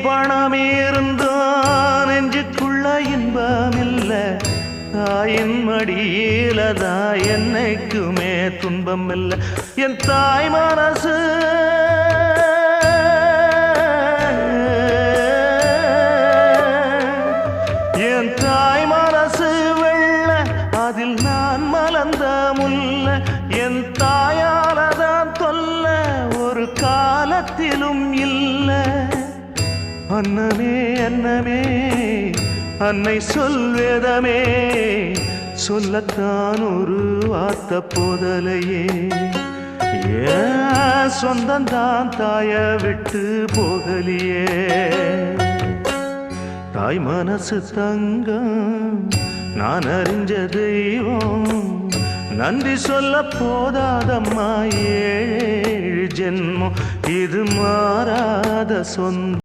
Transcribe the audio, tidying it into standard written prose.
பணம் இருந்தான் நெஞ்சுக்குள்ள இன்பமில்ல தாயின் மடியிலதான் என்னைக்குமே துன்பம் இல்லை என் தாய் மனசு என் தாய் மனசு வெள்ள அதில் நான் மலர்ந்த முல்ல என் தாயாலதான் தொல்ல ஒரு காலத்திலும் இல்லை அன்னமே அன்னமே அன்னை சொல்வேதமே சொல்லத்தான் ஒரு வார்த்தை போதலையே ஏன் சொந்தந்தான் தாய விட்டு போகலியே தாய் மனசு தங்கம் நான் அறிஞ்ச தெய்வம் நன்றி சொல்ல போதாதம்மா ஏழு ஜென்மம் இது மாறாத சொந்தம்